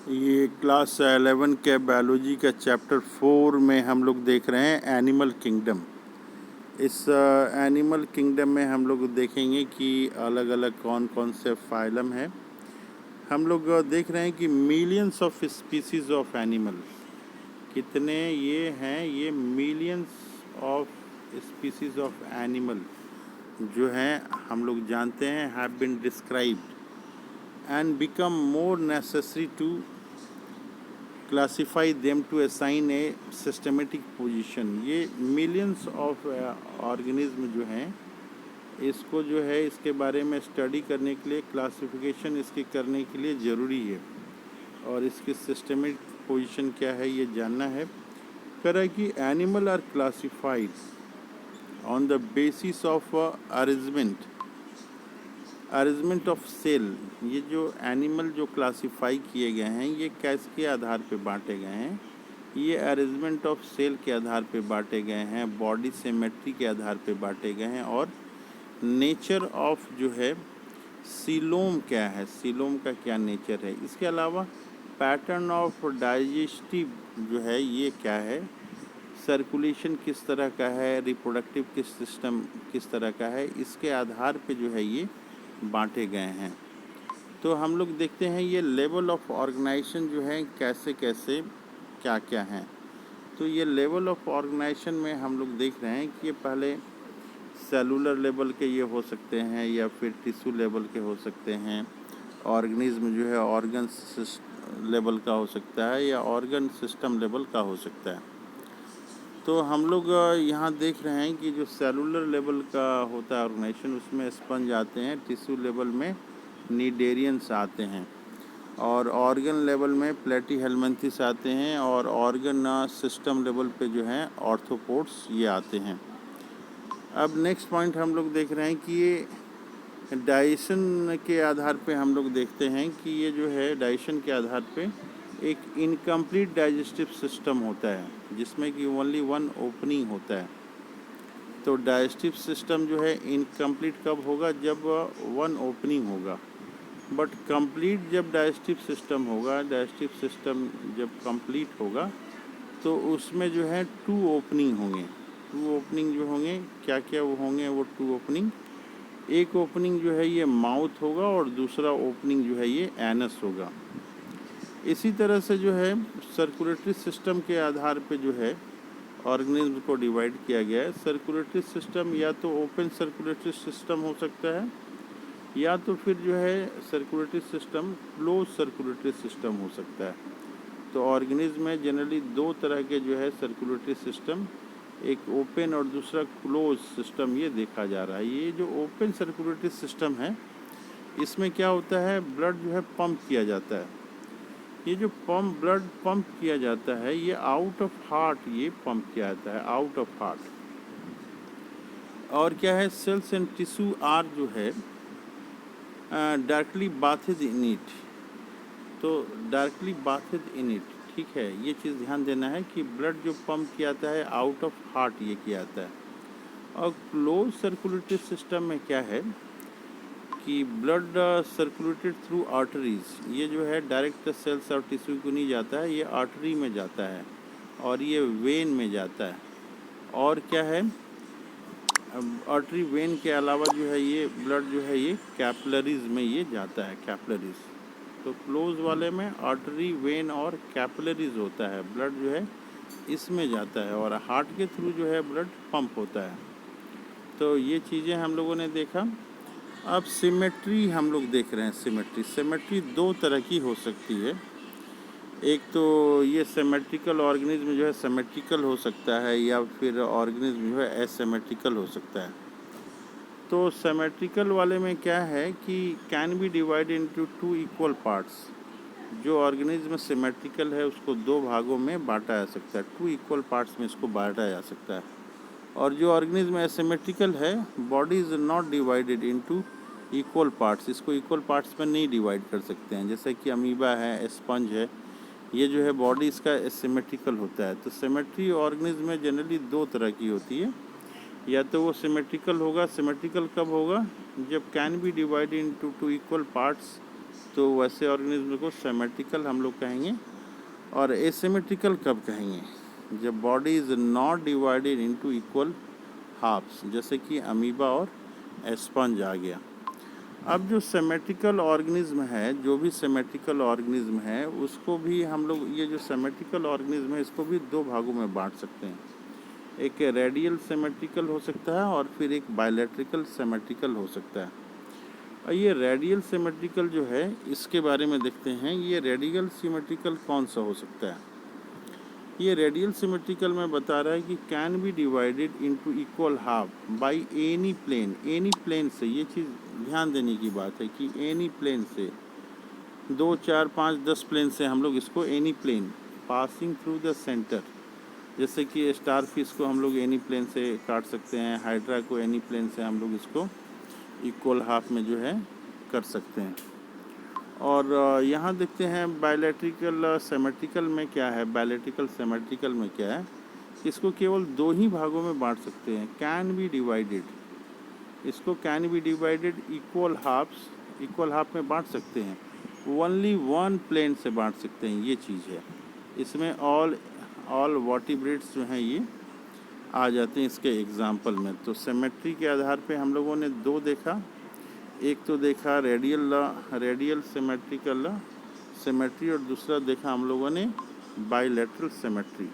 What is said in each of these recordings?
ये क्लास 11 के बायोलॉजी का चैप्टर 4 में हम लोग देख रहे हैं एनिमल किंगडम। इस एनिमल किंगडम में हम लोग देखेंगे कि अलग अलग कौन कौन से फाइलम है। हम लोग देख रहे हैं कि millions of species of animal, कितने ये हैं, ये millions of species of animal जो हैं हम लोग जानते हैं have been described and become more necessary to classify them to assign a systematic position. ये मिलियंस ऑफ ऑर्गेनिज्म जो हैं, इसको जो है इसके बारे में स्टडी करने के लिए, क्लासिफिकेशन इसकी करने के लिए ज़रूरी है और इसकी सिस्टमेटिक पोजीशन क्या है ये जानना है। कह रहा है कि animal are classified on the basis of arrangement of cell. ये जो एनिमल जो क्लासिफाई किए गए हैं ये किसके आधार पे बांटे गए हैं? ये अरेंजमेंट ऑफ सेल के आधार पे बांटे गए हैं, बॉडी सिमेट्री के आधार पे बांटे गए हैं और नेचर ऑफ जो है सीलोम क्या है, सीलोम का क्या नेचर है। इसके अलावा पैटर्न ऑफ डाइजेस्टिव जो है ये क्या है, सर्कुलेशन किस तरह का है, रिप्रोडक्टिव किस सिस्टम किस तरह का है, इसके आधार पे जो है ये बांटे गए हैं। तो हम लोग देखते हैं ये लेवल ऑफ ऑर्गेनाइजेशन जो है कैसे कैसे क्या क्या हैं। तो ये लेवल ऑफ ऑर्गेनाइजेशन में हम लोग देख रहे हैं कि ये पहले सेलुलर लेवल के ये हो सकते हैं या फिर टिश्यू लेवल के हो सकते हैं। ऑर्गेनिज्म जो है ऑर्गन लेवल का हो सकता है या ऑर्गन सिस्टम लेवल का हो सकता है। तो हम लोग यहाँ देख रहे हैं कि जो सेलुलर लेवल का होता है ऑर्गेनाइजेशन, उसमें स्पंज आते हैं, टिश्यू लेवल में नीडेरियंस आते हैं और ऑर्गन लेवल में प्लेटीहेल्मिन्थेस आते हैं और ऑर्गन सिस्टम लेवल पे जो हैं ऑर्थोपोड्स ये आते हैं। अब नेक्स्ट पॉइंट हम लोग देख रहे हैं कि ये डाइजेशन के आधार पे हम लोग देखते हैं कि ये जो है डाइजेशन के आधार पे एक इनकम्प्लीट डाइजेस्टिव सिस्टम होता है जिसमें कि ओनली वन ओपनिंग होता है। तो डाइजेस्टिव सिस्टम जो है इनकम्प्लीट कब होगा? जब वन ओपनिंग होगा। बट कंप्लीट जब डाइजेस्टिव सिस्टम होगा, डाइजेस्टिव सिस्टम जब कंप्लीट होगा तो उसमें जो है टू ओपनिंग होंगे। टू ओपनिंग जो होंगे क्या क्या वो होंगे, वो टू ओपनिंग, एक ओपनिंग जो है ये माउथ होगा और दूसरा ओपनिंग जो है ये एनस होगा। इसी तरह से जो है सर्कुलेटरी सिस्टम के आधार पे जो है ऑर्गेनिज्म को डिवाइड किया गया है। सर्कुलेटरी सिस्टम या तो ओपन सर्कुलेटरी सिस्टम हो सकता है या तो फिर जो है circulatory system close circulatory system हो सकता है। तो ऑर्गेनिज्म में जनरली दो तरह के जो है सर्कुलेटरी सिस्टम, एक ओपन और दूसरा क्लोज सिस्टम ये देखा जा रहा है। ये जो ओपन सर्कुलेटरी सिस्टम है इसमें क्या होता है, ब्लड जो है पंप किया जाता है। ये जो ब्लड पंप किया जाता है ये आउट ऑफ हार्ट ये पंप किया जाता है, आउट ऑफ हार्ट। और क्या है, सेल्स एंड टिश्यू आर जो है डायरेक्टली बाथेड इन इट। तो डायरेक्टली बाथेड इन इट, ठीक है, ये चीज़ ध्यान देना है कि ब्लड जो पंप किया जाता है आउट ऑफ हार्ट ये किया जाता है। और क्लोज सर्कुलेटरी सिस्टम में क्या है कि ब्लड सर्कुलेटेड थ्रू आर्टरीज, ये जो है डायरेक्ट सेल्स और टिश्यू को नहीं जाता है, ये आर्टरी में जाता है और ये वेन में जाता है। और क्या है, आर्टरी वेन के अलावा जो है ये ब्लड जो है ये कैपिलरीज में ये जाता है, कैपिलरीज। तो क्लोज वाले में आर्टरी वेन और कैपिलरीज होता है, ब्लड जो है इसमें जाता है और हार्ट के थ्रू जो है ब्लड पंप होता है। तो ये चीज़ें हम लोगों ने देखा। अब सिमेट्री हम लोग देख रहे हैं। सिमेट्री दो तरह की हो सकती है। एक तो ये सिमेट्रिकल ऑर्गेनिज्म जो है सिमेट्रिकल हो सकता है या फिर ऑर्गेनिज्म जो है एसिमेट्रिकल हो सकता है। तो सिमेट्रिकल वाले में क्या है कि can B divide into two equal parts. जो ऑर्गेनिज्म सिमेट्रिकल है उसको दो भागों में बांटा जा सकता है, टू इक्वल पार्ट्स में इसको बांटा जा सकता है। और जो ऑर्गेनिज्म एसिमेट्रिकल है, body is not divided into equal parts, इसको इक्वल पार्ट्स में नहीं डिवाइड कर सकते हैं। जैसे कि अमीबा है, स्पंज है, ये जो है बॉडी इसका एसिमेट्रिकल होता है। तो सिमेट्री ऑर्गेनिज्म में जनरली दो तरह की होती है, या तो वो सिमेट्रिकल होगा। सिमेट्रिकल कब होगा? जब can be divided into two equal parts तो वैसे ऑर्गेनिज्म को सिमेट्रिकल हम लोग कहेंगे। और एसिमेट्रिकल कब कहेंगे? जब body is not divided into equal halves, जैसे कि अमीबा और स्पंज आ गया। अब जो सिमेट्रिकल ऑर्गेनिज्म है, जो भी सिमेट्रिकल ऑर्गेनिज्म है, उसको भी हम लोग, ये जो सिमेट्रिकल ऑर्गेनिज्म है, इसको भी दो भागों में बांट सकते हैं। एक रेडियल सिमेट्रिकल हो सकता है और फिर एक बायलैटरिकल सिमेट्रिकल हो सकता है। और ये रेडियल सिमेट्रिकल जो है, इसके बारे में देखते हैं। ये रेडियल सिमेट्रिकल कौन सा हो सकता है? ये रेडियल सिमेट्रिकल में बता रहा है कि can be divided into equal half by any plane. Any plane से, ये चीज़ ध्यान देने की बात है कि एनी प्लेन से, 2, 4, 5, 10 प्लेन से हम लोग इसको any plane passing through the centre. जैसे कि स्टार फिश को हम लोग एनी प्लेन से काट सकते हैं, हाइड्रा को एनी प्लेन से हम लोग इसको इक्वल हाफ में जो है कर सकते हैं। और यहाँ देखते हैं बायलैटरिकल सिमेट्रिकल में क्या है। बायलैटरिकल सिमेट्रिकल में क्या है, इसको केवल दो ही भागों में बांट सकते हैं। कैन बी डिवाइडेड, इसको can be divided equal halfs, equal half में बांट सकते हैं। ओनली वन प्लेन से बांट सकते हैं, ये चीज़ है। इसमें ऑल वर्टिब्रेट्स जो हैं ये आ जाते हैं इसके एग्जाम्पल में। तो सिमेट्री के आधार पे हम लोगों ने दो देखा। एक तो देखा रेडियल सिमेट्रिकल सिमेट्री, और दूसरा देखा हम लोगों ने बायलैटरल सिमेट्री।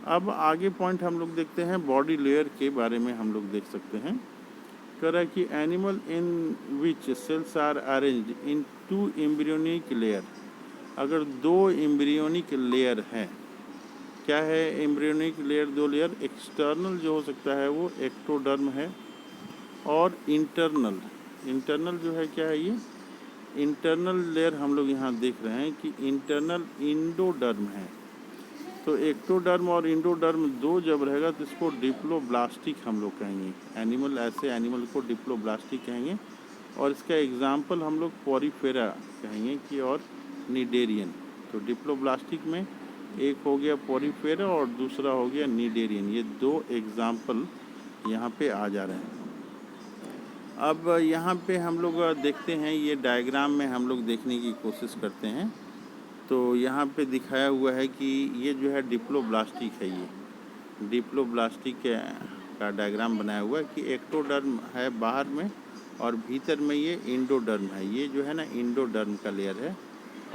अब आगे पॉइंट हम लोग देखते हैं बॉडी लेयर के बारे में। हम लोग देख सकते हैं, कह रहा है कि animal in which cells are arranged in 2 embryonic layer. अगर 2 एम्ब्रियोनिक लेयर हैं, क्या है एम्ब्रियोनिक लेयर? 2 लेयर। एक्सटर्नल जो हो सकता है वो एक्टोडर्म है, और इंटरनल जो है क्या है, ये इंटरनल लेयर हम लोग यहाँ देख रहे हैं कि इंटरनल इंडोडर्म है। तो एक्टोडर्म और इंडोडर्म दो जब रहेगा तो इसको डिप्लोब्लास्टिक हम लोग कहेंगे। ऐसे एनिमल को डिप्लोब्लास्टिक कहेंगे। और इसका एग्जाम्पल हम लोग पॉरीफेरा कहेंगे कि, और निडेरियन। तो डिप्लोब्लास्टिक में एक हो गया पॉरीफेरा और दूसरा हो गया निडेरियन। ये दो एग्जाम्पल यहाँ पे आ जा रहे हैं। अब यहाँ पे हम लोग देखते हैं, ये डायग्राम में हम लोग देखने की कोशिश करते हैं। तो यहाँ पे दिखाया हुआ है कि ये जो है डिप्लोब्लास्टिक है। ये डिप्लोब्लास्टिक का डायग्राम बनाया हुआ है कि एक्टोडर्म है बाहर में और भीतर में ये इंडोडर्म है। ये जो है ना इंडोडर्म का लेयर है,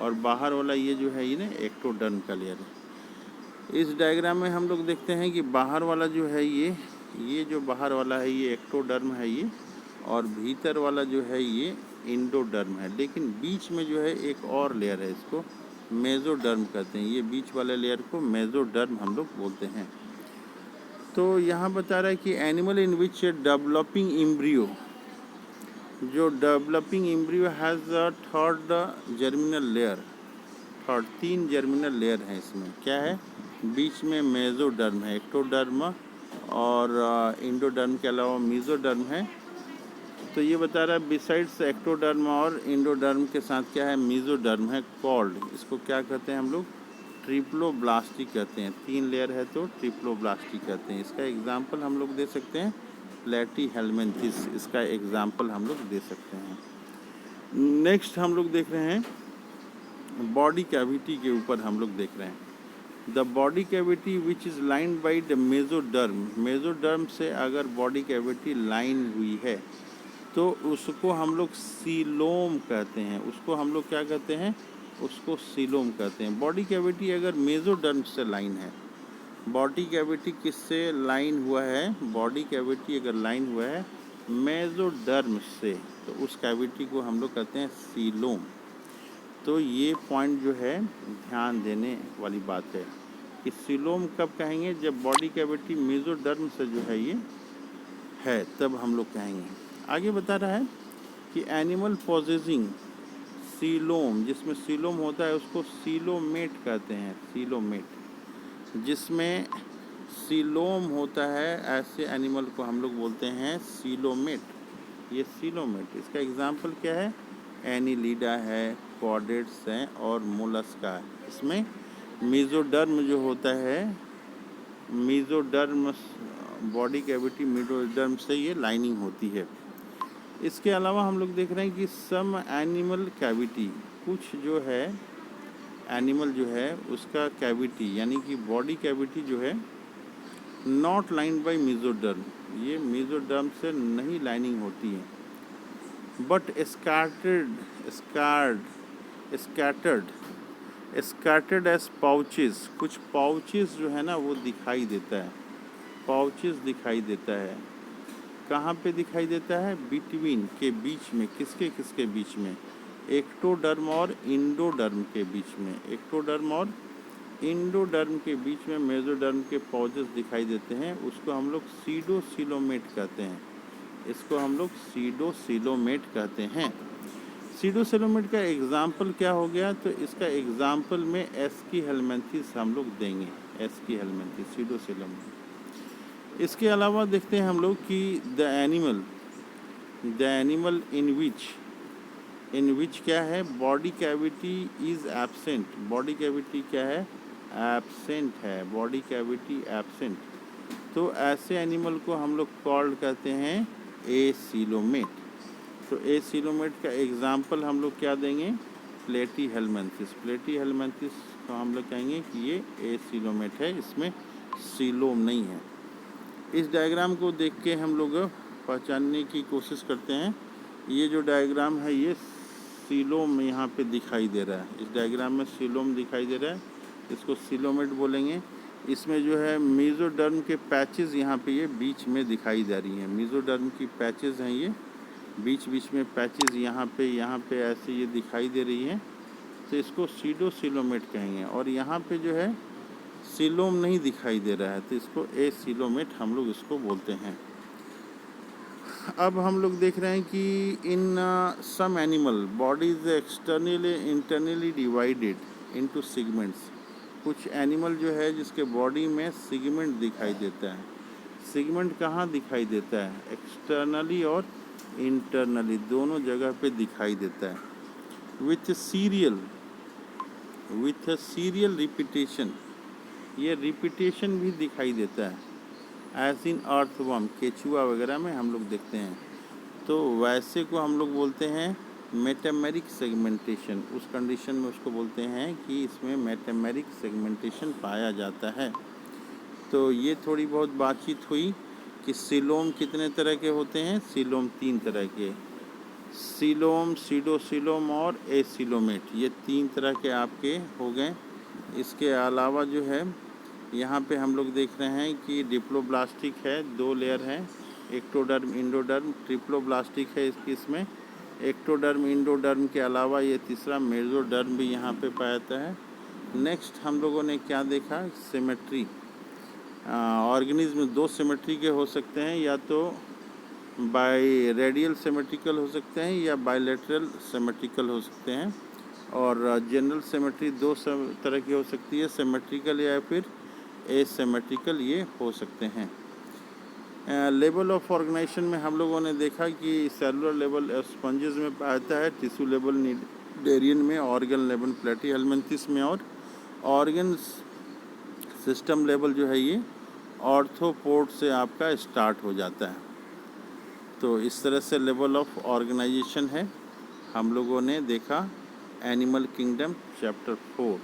और बाहर वाला ये जो है ये ना एक्टोडर्म का लेयर है। इस डायग्राम में हम लोग देखते हैं कि बाहर वाला जो है ये जो बाहर वाला है ये एक्टोडर्म है ये, और भीतर वाला जो है ये इंडोडर्म है। लेकिन बीच में जो है एक और लेयर है, इसको मेसोडर्म कहते हैं। ये बीच वाले लेयर को मेसोडर्म हम लोग बोलते हैं। तो यहाँ बता रहा है कि animal in which developing embryo, जो developing embryo has a third germinal layer. 3 germinal layer हैं इसमें। क्या है? बीच में मेसोडर्म है, एक्टोडर्म और इंडोडर्म के अलावा मेसोडर्म है। तो ये बता रहा है बिसाइड्स एक्टोडर्म और इंडोडर्म के साथ क्या है, मेसोडर्म है। कॉल्ड, इसको क्या कहते हैं हम लोग? ट्रिप्लोब्लास्टिक कहते हैं। 3 लेयर है तो ट्रिप्लोब्लास्टिक कहते हैं। इसका एग्जांपल हम लोग दे सकते हैं प्लेटीहेल्मिन्थिस, इसका एग्जांपल हम लोग दे सकते हैं। नेक्स्ट हम लोग देख रहे हैं बॉडी कैविटी के ऊपर हम लोग देख रहे हैं। The body cavity which is lined by the mesoderm. Mesoderm से अगर बॉडी कैविटी लाइन हुई है तो उसको हम लोग सीलोम कहते हैं। उसको हम लोग क्या कहते हैं? उसको सीलोम कहते हैं। बॉडी कैविटी अगर मेसोडर्म से लाइन है, बॉडी कैविटी किससे लाइन हुआ है? बॉडी कैविटी अगर लाइन हुआ है मेसोडर्म से, तो उस कैविटी को हम लोग कहते हैं सीलोम। तो ये पॉइंट जो है ध्यान देने वाली बात है कि सीलोम कब कहेंगे? जब बॉडी कैविटी मेसोडर्म से जो है ये है, तब हम लोग कहेंगे। आगे बता रहा है कि एनिमल पॉजेसिंग सीलोम, जिसमें सीलोम होता है उसको सीलोमेट कहते हैं। सीलोमेट, जिसमें सीलोम होता है, ऐसे एनिमल को हम लोग बोलते हैं सीलोमेट। ये सीलोमेट, इसका एग्जाम्पल क्या है? एनिलीडा है, कॉर्डेट्स हैं और मोलस्का है। इसमें मेसोडर्म जो होता है, मेसोडर्म बॉडी कैविटी मेसोडर्म से ये लाइनिंग होती है। इसके अलावा हम लोग देख रहे हैं कि सम एनिमल कैविटी, कुछ जो है एनिमल जो है उसका कैविटी यानी कि बॉडी कैविटी जो है नॉट लाइंड बाय मेसोडर्म, ये मेसोडर्म से नहीं लाइनिंग होती है, बट स्कैटर्ड एज पाउचेस, कुछ पाउचेस जो है ना वो दिखाई देता है, पाउचेस दिखाई देता है। कहाँ पे दिखाई देता है? बिटवीन के बीच में, किसके किसके बीच में? एक्टोडर्म और इंडोडर्म के बीच में, एक्टोडर्म और इंडोडर्म के बीच में मेसोडर्म के पाउचेस दिखाई देते हैं। उसको हम लोग सीडोसिलोमेट कहते हैं, इसको हम लोग सीडोसिलोमेट कहते हैं। सीडोसिलोमेट का एग्जाम्पल क्या हो गया? तो इसका एग्जाम्पल में एस्की हेलमिंथेस हम लोग देंगे, एस्की हेलमिंथेस, सीडोसिलोमेट। इसके अलावा देखते हैं हम लोग कि द एनिमल इन विच क्या है? Body cavity is absent, body cavity क्या है? एब्सेंट है, बॉडी कैविटी एब्सेंट। तो ऐसे एनिमल को हम लोग कॉल्ड कहते हैं एसीलोमेट। तो एसीलोमेट का एग्जाम्पल हम लोग क्या देंगे? प्लेटीहेलमिंथेस, प्लेटीहेलमिंथेस को हम लोग कहेंगे कि ये एसीलोमेट है, इसमें सीलोम नहीं है। इस डायग्राम को देख के हम लोग पहचानने की कोशिश करते हैं। ये जो डायग्राम है ये सीलोम यहाँ पे दिखाई दे रहा है, इस डायग्राम में सीलोम दिखाई दे रहा है, इसको सीलोमेट बोलेंगे। इसमें जो है मेसोडर्म के पैचेस यहाँ पे ये बीच में दिखाई दे रही हैं, मेसोडर्म की पैचेस हैं ये बीच बीच में पैचेस यहाँ पे ऐसे ये दिखाई दे रही हैं, तो इसको सीडोसिलोमेट कहेंगे। और यहाँ पे जो है सीलोम नहीं दिखाई दे रहा है, तो इसको एसीलोमेट हम लोग इसको बोलते हैं। अब हम लोग देख रहे हैं कि in some animal body is externally internally divided into segments, कुछ एनिमल जो है जिसके बॉडी में सेगमेंट दिखाई देता है। सेगमेंट कहाँ दिखाई देता है? एक्सटर्नली और इंटरनली दोनों जगह पे दिखाई देता है। विथ सीरियल रिपीटेशन, ये रिपीटेशन भी दिखाई देता है। एज इन अर्थवर्म, केचुआ वगैरह में हम लोग देखते हैं। तो वैसे को हम लोग बोलते हैं मेटामेरिक सेगमेंटेशन, उस कंडीशन में उसको बोलते हैं कि इसमें मेटामेरिक सेगमेंटेशन पाया जाता है। तो ये थोड़ी बहुत बातचीत हुई कि सीलोम कितने तरह के होते हैं। सीलोम 3 तरह के, सीलोम, सीडोसिलोम और एसीलोमेट, ये 3 तरह के आपके हो गए। इसके अलावा जो है यहाँ पे हम लोग देख रहे हैं कि डिप्लोब्लास्टिक है, 2 लेयर हैं, एक्टोडर्म, इंडोडर्म, ट्रिप्लोब्लास्टिक है इसमें एक्टोडर्म, इंडोडर्म के अलावा ये तीसरा मेसोडर्म भी यहाँ पे पाया जाता है। नेक्स्ट हम लोगों ने क्या देखा? सिमेट्री। ऑर्गेनिज्म 2 सिमेट्री के हो सकते हैं, या तो बाई रेडियल सिमेट्रिकल हो सकते हैं या बायलैटरल सिमेट्रिकल हो सकते हैं। और जनरल सिमेट्री 2 तरह की हो सकती है, सिमेट्रिकल या फिर एसिमेट्रिकल, ये हो सकते हैं। लेवल ऑफ ऑर्गेनाइजेशन में हम लोगों ने देखा कि सेलुलर लेवल स्पंजेस में पाया जाता है, टिश्यू लेवल निडेरियन में, ऑर्गन लेवल प्लेटीहेलमिंथेस में, और ऑर्गन सिस्टम लेवल जो है ये ऑर्थोपोड से आपका स्टार्ट हो जाता है। तो इस तरह से लेवल ऑफ ऑर्गेनाइजेशन है, हम लोगों ने देखा एनिमल किंगडम चैप्टर 4।